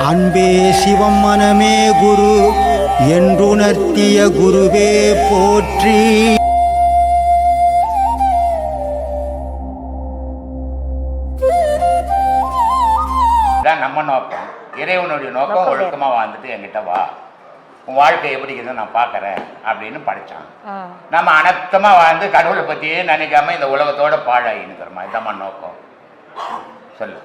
அன்பே சிவம் மனமே குரு என்றுணர்த்திய குருவே போற்றி. நம்ம நோக்கம் இறைவனுடைய நோக்கம் ஒழுக்கமா வாழ்ந்துட்டு என்கிட்ட வா, உன் வாழ்க்கை எப்படி இருக்குதுன்னு நான் பார்க்குறேன் அப்படின்னு படித்தான். நம்ம அனர்த்தமா வாழ்ந்து கடவுளை பற்றியே நினைக்காம இந்த உலகத்தோட பாழாயின்னுக்கிறோமா? இதான் நோக்கம். சொல்லு.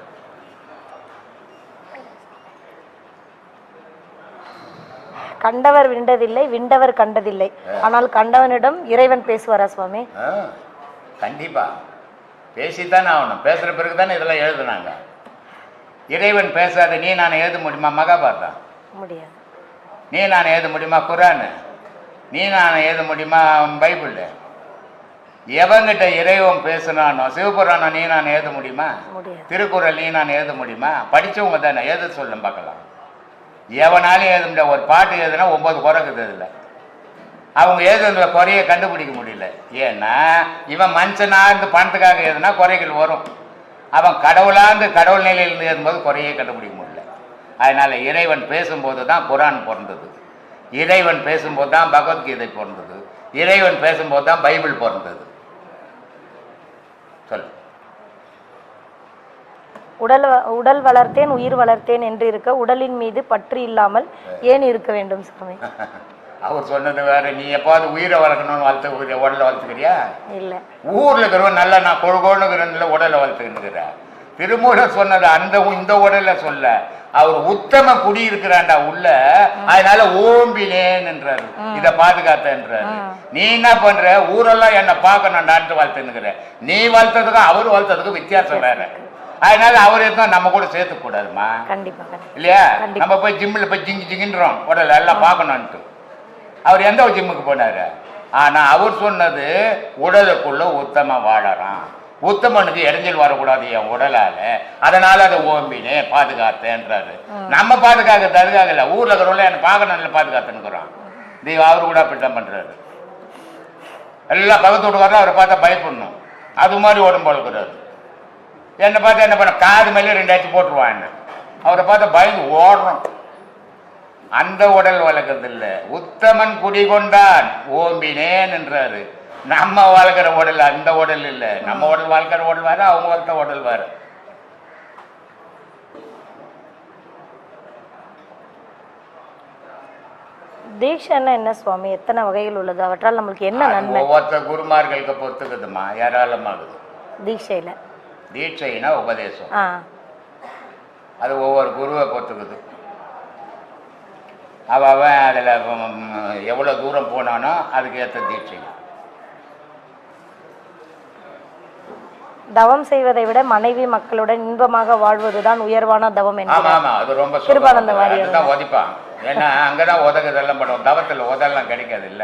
கண்டவர் விண்டதில்லை, விண்டவர் கண்டதில்லை, ஆனால் கண்டவனிடம் இறைவன் பேசுவாரா சுவாமி? கண்டிப்பா பேசித்தானே ஆகணும். பேசுற பிறகு தானே இதெல்லாம் எழுதுனாங்க. இறைவன் பேசாத நீ நான் எழுத முடியுமா? மகாபாரதம் முடியாது. நீ நான் எழுத முடியுமா? குரான் நீ நான் எழுத முடியுமா? பைபிள் எவங்கிட்ட இறைவன் பேசினானோ சிவபுராணம் நீ நான் எழுத முடியுமா? திருக்குறள் நீ நான் எழுத முடியுமா? படித்தவங்க தானே எழுத சொல்லும் பார்க்கலாம். எவனாலும் எழுத முடியாது. ஒரு பாட்டு எழுதுனா 9 குறைக்குது. இதில் அவங்க எழுதுன்ற குறைய கண்டுபிடிக்க முடியல. ஏன்னா இவன் மனுஷனாக இருந்து பணத்துக்காக எழுதுனா குறைகள் வரும். அவன் கடவுளாந்து கடவுள் நிலையிலிருந்து எழுதும்போது குறையே கண்டுபிடிக்க முடியல. அதனால் இறைவன் பேசும்போது தான் குரான் பிறந்தது, இறைவன் பேசும்போது தான் பகவத்கீதை பிறந்தது, இறைவன் பேசும்போது தான் பைபிள் பிறந்தது. சொல். உடல் வளர்த்தேன் உயிர் வளர்த்தேன் என்று இருக்க உடலின் மீது பற்று இல்லாமல் ஏன் இருக்க வேண்டும் சுவாமி? அவர் சொன்னது வேற. நீ எப்பாவது உயிரை வளர்க்கணும்னு உடலை வளர்த்துக்கிறியா? இல்ல. ஊர்ல இருக்கிறவன் நல்லா நான் கொழுகோன்னு உடலை வளர்த்துக்கிட்டு. திருமூலர் சொன்னது அந்த இந்த உடலை சொல்ல. அவர் உத்தம குடி இருக்கிறான்டா உள்ள, அதனால ஓம்பினேன் என்றாரு, இதை பாதுகாத்தன்றாரு. நீ என்ன பண்ற? ஊரெல்லாம் என்ன பார்க்கணும்டான்ட்டு வளர்த்துன்னுக்கிற. நீ வளர்த்ததுக்கும் அவர் வளர்த்ததுக்கும் வித்தியாசம் வேற. அதனால அவர் எதுவும் நம்ம கூட சேர்த்து கூடாதுமா. இல்லையா? நம்ம போய் ஜிம்மில் போய் ஜிங்கின்றோம் உடலை எல்லாம் பார்க்கணும்ட்டு. அவர் எந்த ஜிம்முக்கு போனாரு? ஆனா அவர் சொன்னது உடலுக்குள்ள உத்தம வாழறான், உத்தமனுக்கு இடைஞ்சல் வரக்கூடாது என் உடலால, அதனால அதை ஓம்பினே பாதுகாத்தேன்றாரு. நம்ம பாதுகாக்கிறது அதுக்காக இல்லை, ஊர்ல இருக்கிறவங்கள என்ன பார்க்கணும் பாதுகாத்துன்னுக்குறோம். அவரு கூட அப்படித்தான் பண்றாரு. எல்லாம் பக்கத்து வீட்டுக்காரரும் அவரை பார்த்தா பயப்படணும். அது மாதிரி உடம்பு வளர்க்குறாரு. என்னை பார்த்தா என்ன பண்ண, காது மேலே 2 அடி போட்டுருவான். அவரை பார்த்தா பயந்து ஓடுறோம். அந்த உடல் வளர்க்கறது இல்லை. உத்தமன் குடிகொண்டான் ஓம்பினேன் என்றாரு. நம்ம வளர்க்குற உடல் அந்த உடல் இல்லை. நம்ம உடல் வளர்க்குற உடல் வேற, அவங்க வளர்த்த உடல் வேற. தீட்சைன்னா என்ன சுவாமி? எத்தனை வகைகள் உள்ளது? அவற்றால் நம்மளுக்கு என்ன நன்மை? ஒவ்வொருத்த குருமார்களுக்கு பொறுத்துக்குதுமா, ஏராளமாகுது. தீட்சையில தீட்சைனா உபதேசம், அது ஒவ்வொரு குருவை பொறுத்துக்குது. அவன் அதில் எவ்வளோ தூரம் போனானோ அதுக்கு ஏற்ற தீட்சை. தவம் செய்வதை விட மனைவி மக்களுடன் இன்பமாக வாழ்வதுதான் உயர்வான தவம். ஆமா, அது ரொம்ப அதுதான் உதைப்பான். ஏன்னா அங்கதான் உதகுதெல்லாம் பண்ணுவோம். தவத்தில் உதெல்லாம் கிடைக்காது இல்ல.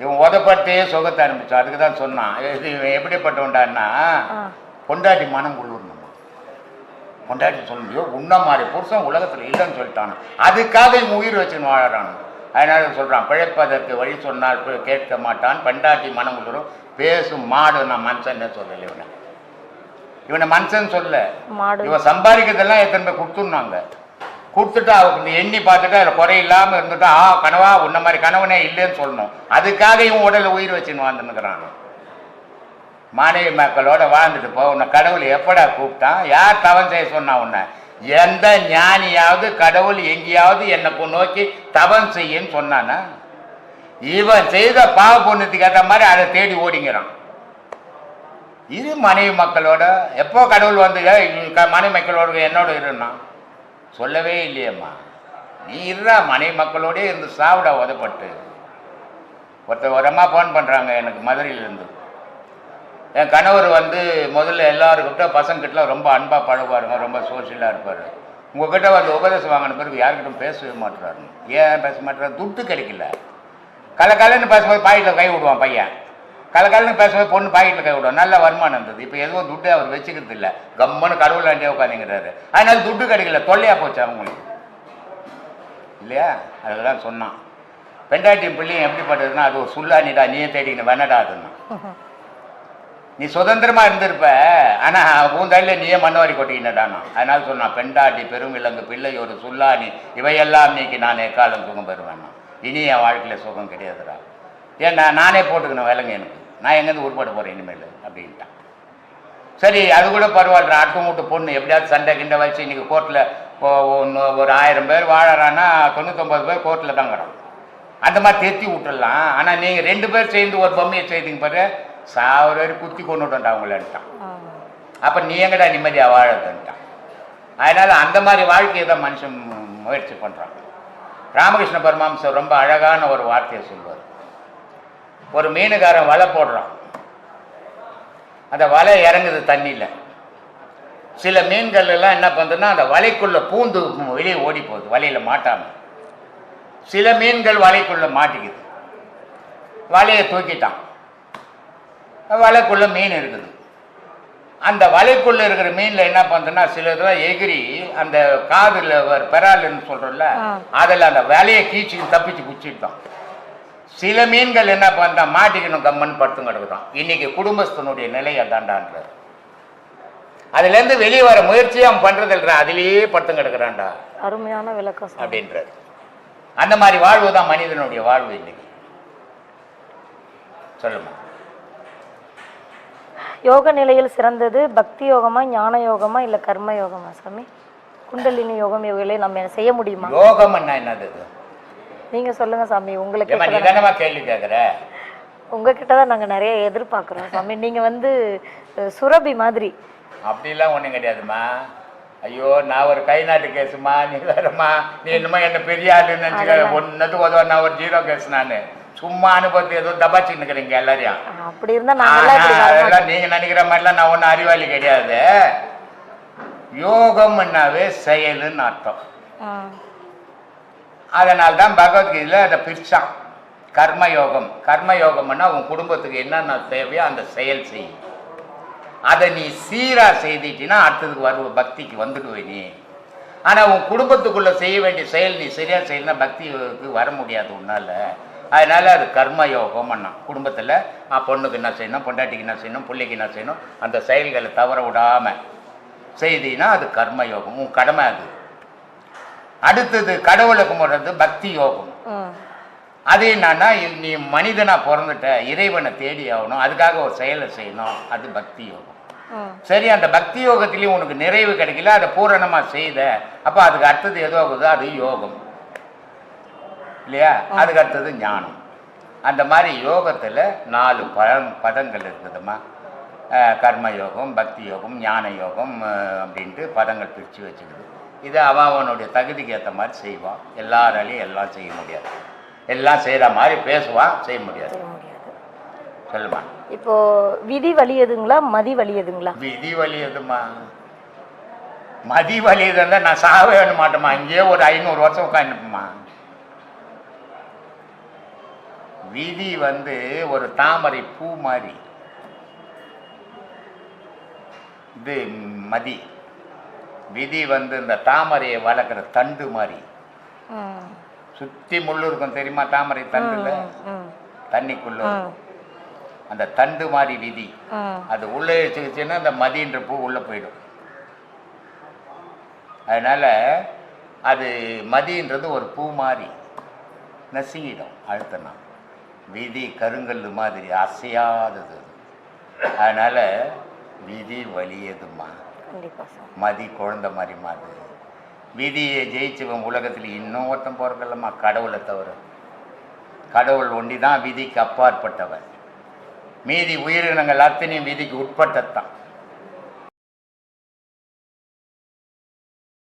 இவன் உதப்பட்டே சுகத்தை ஆரம்பிச்சான். அதுக்கு தான் சொன்னான், இவன் எப்படிப்பட்டவன்டான்னா பொண்டாட்டி மனம் குளிரணும். பொண்டாட்டி சொல்ல முடியும் உன்ன மாதிரி புருஷன் உலகத்தில் இல்லைன்னு சொல்லிட்டான். அதுக்காக இவன் உயிர் வச்சுன்னு வாழறான். அதனால சொல்றான், பிழைப்பதற்கு வழி சொன்னால் கேட்க மாட்டான், பெண்டாட்டி மனம் குளிரும், பேசும் மாடு. நான் மனுஷன் சொல்லலை, இவனை மனுஷன் சொல்ல. இவன் சம்பாதிக்கிறதெல்லாம் எத்தனை பேர் கொடுத்துருந்தாங்க. கொடுத்துட்டு அவருக்கு எண்ணி பார்த்துட்டு அதில் குறையில்லாமல் இருந்துட்டா கனவா உன்ன மாதிரி கனவனே இல்லைன்னு சொல்லணும். அதுக்காக இவன் உடலை உயிர் வச்சுன்னு வாழ்ந்துன்னுக்குறான். மனைவி மக்களோட வாழ்ந்துட்டு போ. உன்னை கடவுள் எப்படா கூப்பிட்டான்? யார் தவம் செய்ய சொன்னா உன்னை? எந்த ஞானியாவது கடவுள் எங்கேயாவது என்னை நோக்கி தவம் செய்யன்னு சொன்னானா? இவன் செய்த பாவ புண்ணியத்துக்கு ஏற்ற மாதிரி அதை தேடி ஓடிங்கிறான். இது மனைவி மக்களோட எப்போ கடவுள் வந்து மனைவி மக்களோட என்னோட இருந்தா சொல்லவே இல்லையம்மா. நீ இருறா மனைவி மக்களோடே இருந்து சாவிடா உதப்பட்டு. ஒரு அம்மா ஃபோன் பண்ணுறாங்க எனக்கு மதுரையிலேருந்து. என் கணவர் வந்து முதல்ல எல்லாருக்கிட்ட பசங்கிட்டலாம் ரொம்ப அன்பாக பழகுவாருங்க, ரொம்ப சோசியலாக இருப்பார். உங்ககிட்ட வந்து உபதேசம் வாங்கின பிறகு யாருக்கிட்டும் பேசவே மாட்டுறாரு. ஏன் பேச மாட்டுறாரு? துட்டு கிடைக்கல. கலன்னு பேசும்போது பாக்கெட்டில் கை விடுவான் பையன். கலன்னு பேசும்போது பொண்ணு பாக்கெட்டில் கை விடுவான். நல்ல வருமானம் இருந்தது. இப்போ எதுவும் துட்டு அவர் வச்சுக்கிறது இல்லை. கம்மனு கடவுள் ஆண்டியே உட்காந்துங்கிறாரு. அதனால துட்டு கிடைக்கல. தொல்லையாக போச்சு அவங்களுக்கு இல்லையா? அதுதான் சொன்னான். பெண்டாட்டி பிள்ளையும் எப்படிப்பட்டதுன்னா அது ஒரு சுல்லானிடா, நீயே தேடிக்கணும் வேணடா அதுன்னா. நீ சுதந்திரமா இருந்திருப்ப, ஆனா பூந்தாடியில் நீயே மண்ணவாரி கொட்டிக்கினடானா. அதனால சொன்னான், பெண்டாட்டி பெரும் விலங்கு பிள்ளை ஒரு சுல்லானி இவையெல்லாம் நீக்கி நான் எக்காலம் சுகம் பெறுவேன்னா. இனி என் வாழ்க்கையில் சுகம் கிடையாதுடா. ஏன்னா நானே போட்டுக்கணும் விலங்கு, எனக்கு நான் எங்கேருந்து உருப்பட போகிறேன் இனிமேல் அப்படின்ட்டான். சரி, அது கூட பரவாயில்ல. அடுத்த மூட்டு பொண்ணு எப்படியாவது சண்டை கிண்டை வச்சு இன்றைக்கி கோர்ட்டில் ஒரு 1000 பேர் வாழறான்னா 99 பேர் கோர்ட்டில் தான் கிடக்கும். அந்த மாதிரி தேத்தி விட்டுடலாம். ஆனால் நீங்கள் 2 பேர் சேர்ந்து ஒரு பொம்மையை செய்தீங்க பாரு, சாவர குத்தி கொண்டுட்டா அவங்களன்ட்டான். அப்போ நீ எங்கடா நிம்மதியாக வாழதுன்ட்டான். அதனால் அந்த மாதிரி வாழ்க்கையை தான் மனுஷன் முயற்சி பண்ணுறான். ராமகிருஷ்ண பரமஹம்சர் ரொம்ப அழகான ஒரு வார்த்தையை சொல்வார். ஒரு மீனுக்காரன் வலை போடுறான், அந்த வலை இறங்குது தண்ணியில். சில மீன்கள் எல்லாம் என்ன பண்ணுதுன்னா அந்த வலைக்குள்ளே பூந்து வெளியே ஓடி போகுது, வலையில் மாட்டாமல். சில மீன்கள் வலைக்குள்ளே மாட்டிக்குது, வலையை தூக்கிட்டான், வலைக்குள்ளே மீன் இருக்குது. அந்த வலைக்குள்ளே இருக்கிற மீனில் என்ன பண்ணுதுன்னா சில இதெல்லாம் எகிரி அந்த காதில் பெறாலுன்னு சொல்கிறோம்ல, அதில் அந்த வலையை கீழ்ச்சி தப்பிச்சு குச்சிட்டான். சில மீன்கள் என்ன பண்ணா மாட்டிக்கணும் கம்மன் படுத்து கிடக்குதான். இன்னைக்கு குடும்பஸ்தனுடைய நிலை அதாண்டான்றார். அதுலேருந்து வெளியே வர முயற்சியை அவன் பண்ணுறதில்ற, அதிலேயே படுத்து கிடக்குறான்டா. அருமையான விளக்கம் அப்படின்றார். அந்த மாதிரி வாழ்வு தான் மனிதனுடைய வாழ்வு இன்னைக்கு. சொல்லுமா. யோக நிலையில் சிறந்தது பக்தி யோகமா, ஞான யோகமா, இல்ல கர்ம யோகமா சாமி? குண்டலினி யோகம் இவைகளை நம்ம செய்ய முடியுமா? யோகம் என்னது நீங்க சொல்லுங்க சாமி. உங்களுக்கு கேள்வி கேட்குற, உங்ககிட்ட தான் நாங்க நிறைய எதிர்பார்க்கிறோம் சாமி. நீங்க சுரபி மாதிரி. அப்படிலாம் ஒன்றும் கிடையாதுமா. ஐயோ, நான் ஒரு கை நாட்டு கேஸுமா, நீ வேறம்மா, நீ என்னமா என்ன பெரிய ஆளுன்னு நினச்சிக்க. ஒன்னது உதவ, நான் ஒரு 0 கேஸ். நான் சும்மா அனுபவத்தை ஏதோ தபாச்சு நிற்கிறீங்க எல்லாரையும். அப்படி இருந்தா நீங்க நினைக்கிற மாதிரிலாம் நான் ஒன்றும் அறிவாளி கிடையாது. யோகம்னாவே செயலுன்னு அர்த்தம். அதனால்தான் பகவத்கீதையில அதை பிரிச்சான். கர்மயோகம். கர்மயோகம்னா உன் குடும்பத்துக்கு என்னென்ன தேவையோ அந்த செயல் செய்யும். அதை நீ சீரா செய்திட்டினா அடுத்ததுக்கு வருவ, பக்திக்கு வந்துடுவே நீ. ஆனால் உன் குடும்பத்துக்குள்ள செய்ய வேண்டிய செயல் நீ சரியா செய்யணும்னா பக்திக்கு வர முடியாது உன்னால. அதனால அது கர்மயோகம் பண்ணா. குடும்பத்தில் பொண்ணுக்கு என்ன செய்யணும், பொண்டாட்டிக்கு என்ன செய்யணும், பிள்ளைக்கு என்ன செய்யணும், அந்த செயல்களை தவற விடாம செய்தினா அது கர்மயோகம், உன் கடமை அது. அடுத்தது கடவுளை கும்பிடுறது பக்தி யோகம். அது என்னன்னா, நீ மனிதனா பிறந்துட்ட, இறைவனை தேடி ஆகணும், அதுக்காக ஒரு செயலை செய்யணும், அது பக்தி யோகம். சரி, அந்த பக்தி யோகத்திலையும் உனக்கு நிறைவு கிடைக்கல, அதை பூரணமா செய்த, அப்ப அதுக்கு அடுத்தது எதோ ஆகுது, அது யோகம் இல்லையா? அதுக்கு அடுத்தது ஞானம். அந்த மாதிரி யோகத்துல 4 பதங்கள் இருக்குதுமா. கர்மயோகம், பக்தி யோகம், ஞான யோகம் அப்படின்ட்டு பதங்கள் பிரித்து வச்சுக்குது. இது அவனுடைய தகுதிக்கு ஏற்ற மாதிரி செய்வான். எல்லாராலையும் எல்லாம் செய்ய முடியாது. எல்லாம் செய்யற மாதிரி பேசுவான், செய்ய முடியாது. சொல்லுமா. இப்போ விதி வலியதுங்களா, மதி வலியதுங்களா? விதி வலியதுமா. மதி வலியதுன்னா நான் சாவே வேணும் மாட்டோமா, இங்கேயே ஒரு 500 வருஷம் உட்காந்துப்போமா. விதி ஒரு தாமரை பூ மாதிரி. இது மதி. விதி இந்த தாமரையை வளர்க்குற தண்டு மாதிரி. சுத்தி முள்ளு இருக்கும் தெரியுமா, தாமரை தண்டுல தண்ணிக்குள்ள அந்த தண்டு மாதிரி விதி. அது உள்ள வச்சுக்கிச்சுன்னா அந்த மதின்ற பூ உள்ள போயிடும். அதனால அது மதின்றது ஒரு பூ மாதிரி நசுங்கிடும் அழுத்தனா. விதி கருங்கல் மாதிரி அசையாதது. அதனால விதி வலியதுமா, மதி குழந்தை மாதிரி மாதிரி. விதியை ஜெயிச்சவன் உலகத்தில் இன்னும் ஒருத்தன் போறதில்லம்மா, கடவுளை தவிர. கடவுள் ஒண்டி தான் விதிக்கு அப்பாற்பட்டவன். மீதி உயிரினங்கள் அத்தனையும் விதிக்கு உட்பட்டத்தான்.